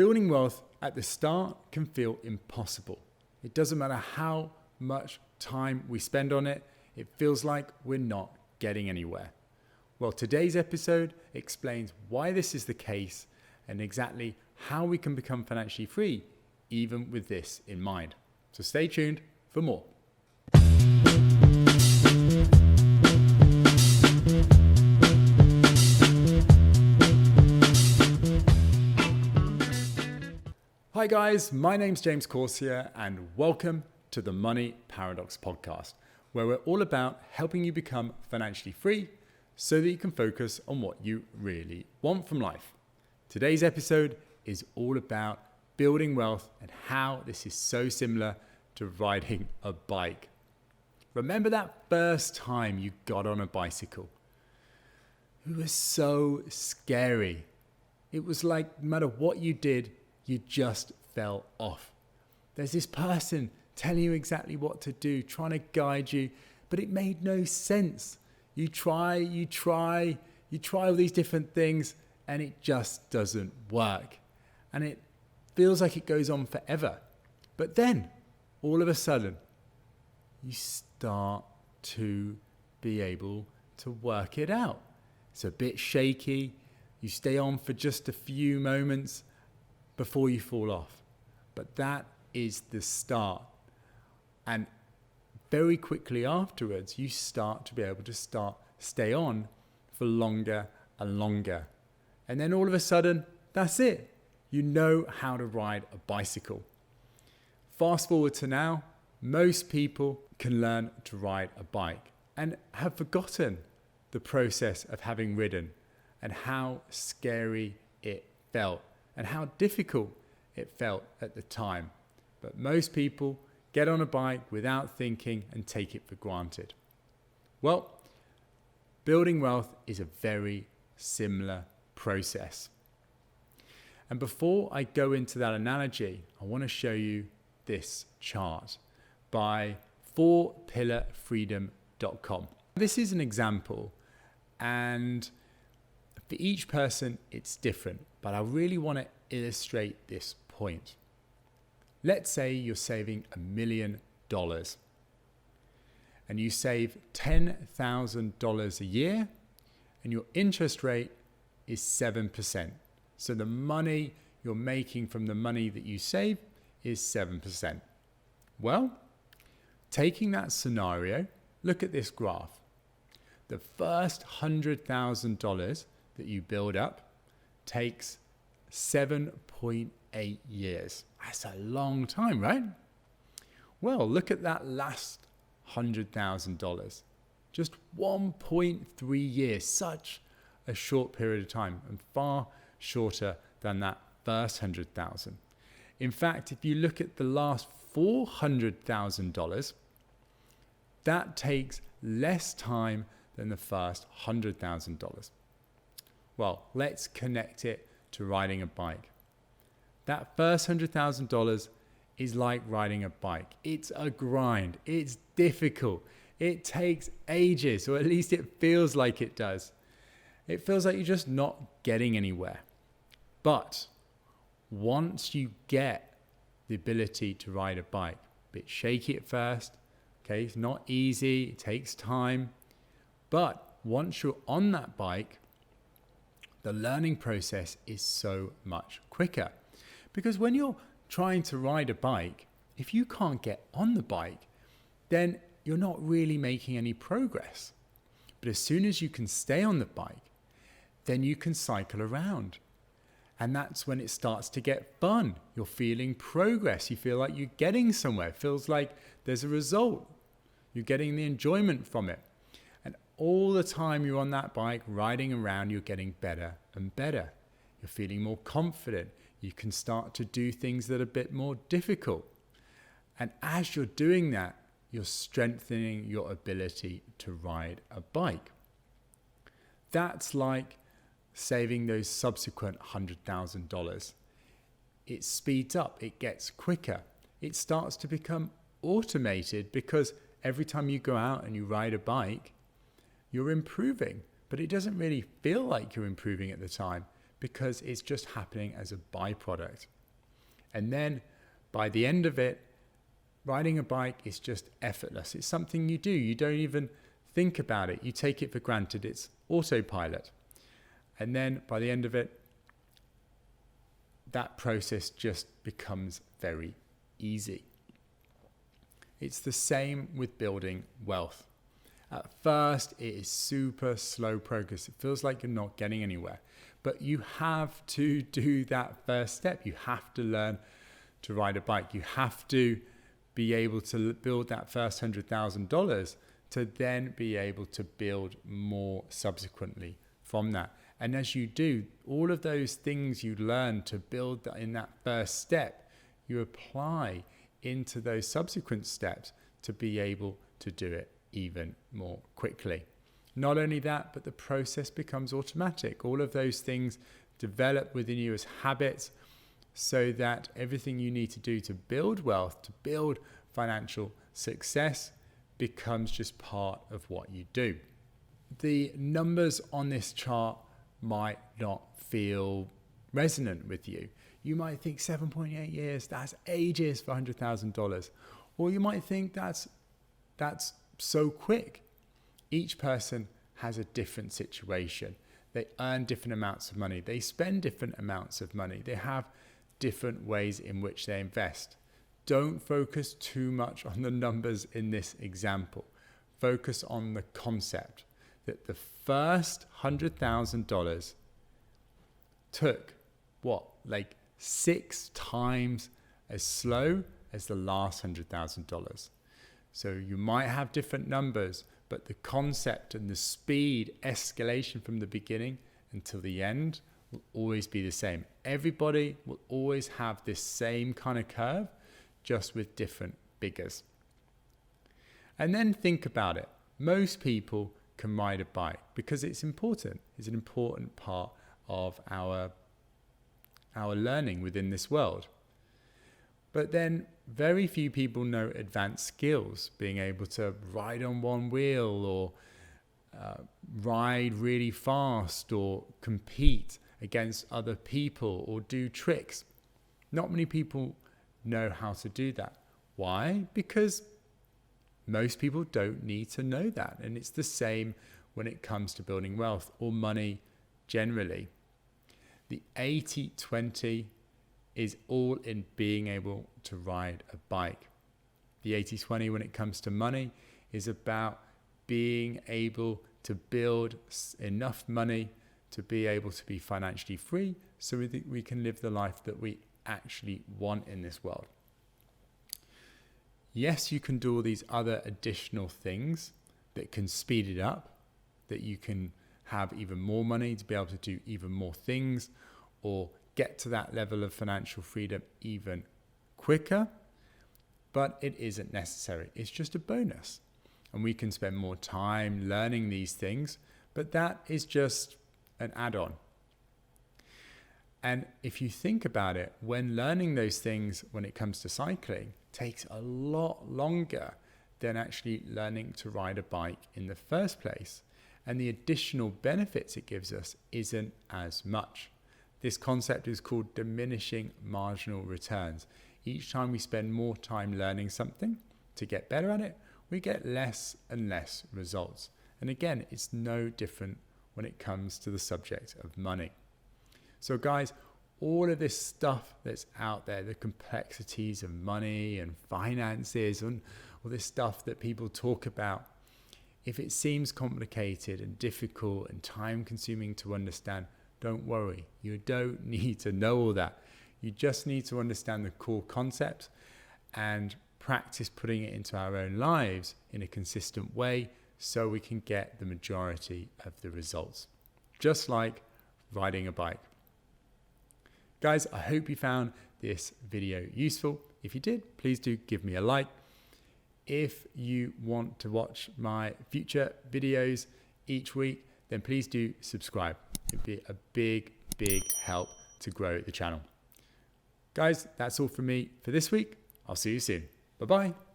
Building wealth at the start can feel impossible. It doesn't matter how much time we spend on it, it feels like we're not getting anywhere. Well, today's episode explains why this is the case and exactly how we can become financially free, even with this in mind. So stay tuned for more. Hi guys, my name's James Coursier and welcome to the Money Paradox podcast, where we're all about helping you become financially free so that you can focus on what you really want from life. Today's episode is all about building wealth and how this is so similar to riding a bike. Remember that first time you got on a bicycle? It was so scary. It was like no matter what you did, you just fell off. There's this person telling you exactly what to do, trying to guide you, but it made no sense. You try all these different things and it just doesn't work. And it feels like it goes on forever. But then, all of a sudden, you start to be able to work it out. It's a bit shaky. You stay on for just a few moments before you fall off. But that is the start. And very quickly afterwards, you start to be able to stay on for longer and longer. And then all of a sudden, that's it. You know how to ride a bicycle. Fast forward to now, most people can learn to ride a bike and have forgotten the process of having ridden and how scary it felt and how difficult it felt at the time. But most people get on a bike without thinking and take it for granted. Well, building wealth is a very similar process. And before I go into that analogy, I want to show you this chart by 4pillarfreedom.com. This is an example, and for each person it's different, but I really want to illustrate this point. Let's say you're saving $1 million and you save $10,000 a year and your interest rate is 7%. So the money you're making from the money that you save is 7%. Well, taking that scenario, look at this graph. The first $100,000 that you build up takes 7.8 years. That's a long time, right? Well, look at that last $100,000. Just 1.3 years, such a short period of time and far shorter than that first 100,000. In fact, if you look at the last $400,000, that takes less time than the first $100,000. Well, let's connect it to riding a bike. That first $100,000 is like riding a bike. It's a grind. It's difficult. It takes ages, or at least it feels like it does. It feels like you're just not getting anywhere. But once you get the ability to ride a bike, a bit shaky at first, okay, it's not easy, it takes time. But once you're on that bike, the learning process is so much quicker. Because when you're trying to ride a bike, if you can't get on the bike, then you're not really making any progress. But as soon as you can stay on the bike, then you can cycle around. And that's when it starts to get fun. You're feeling progress. You feel like you're getting somewhere. It feels like there's a result. You're getting the enjoyment from it. And all the time you're on that bike riding around, you're getting better and better. You're feeling more confident. You can start to do things that are a bit more difficult. And as you're doing that, you're strengthening your ability to ride a bike. That's like saving those subsequent $100,000. It speeds up, it gets quicker. It starts to become automated because every time you go out and you ride a bike, you're improving. But it doesn't really feel like you're improving at the time because it's just happening as a byproduct. And then by the end of it, riding a bike is just effortless. It's something you do. You don't even think about it. You take it for granted. It's autopilot. And then by the end of it, that process just becomes very easy. It's the same with building wealth. At first, it is super slow progress. It feels like you're not getting anywhere. But you have to do that first step. You have to learn to ride a bike. You have to be able to build that first $100,000 to then be able to build more subsequently from that. And as you do, all of those things you learn to build in that first step, you apply into those subsequent steps to be able to do it even more quickly. Not only that, but the process becomes automatic. All of those things develop within you as habits so that everything you need to do to build wealth, to build financial success, becomes just part of what you do. The numbers on this chart might not feel resonant with you. You might think 7.8 years, that's ages for $100,000. Or you might think that's so quick. Each person has a different situation. They earn different amounts of money. They spend different amounts of money. They have different ways in which they invest. Don't focus too much on the numbers in this example. Focus on the concept that the first $100,000 took like 6 times as slow as the last $100,000. So you might have different numbers, but the concept and the speed escalation from the beginning until the end will always be the same. Everybody will always have this same kind of curve, just with different figures. And then think about it. Most people can ride a bike because it's important. It's an important part of our learning within this world. But then very few people know advanced skills, being able to ride on one wheel or ride really fast or compete against other people or do tricks. Not many people know how to do that. Why? Because most people don't need to know that. And it's the same when it comes to building wealth or money generally. The 80-20 is all in being able to ride a bike. The 80-20 when it comes to money is about being able to build enough money to be able to be financially free so we can live the life that we actually want in this world. Yes, you can do all these other additional things that can speed it up, that you can have even more money to be able to do even more things or get to that level of financial freedom even quicker, but it isn't necessary. It's just a bonus. And we can spend more time learning these things, but that is just an add-on. And if you think about it, when learning those things when it comes to cycling takes a lot longer than actually learning to ride a bike in the first place. And the additional benefits it gives us isn't as much. This concept is called diminishing marginal returns. Each time we spend more time learning something to get better at it, we get less and less results. And again, it's no different when it comes to the subject of money. So guys, all of this stuff that's out there, the complexities of money and finances and all this stuff that people talk about, if it seems complicated and difficult and time consuming to understand, don't worry. You don't need to know all that. You just need to understand the core concepts and practice putting it into our own lives in a consistent way so we can get the majority of the results. Just like riding a bike. Guys, I hope you found this video useful. If you did, please do give me a like. If you want to watch my future videos each week, then please do subscribe. It'd be a big, big help to grow the channel. Guys, that's all from me for this week. I'll see you soon. Bye-bye.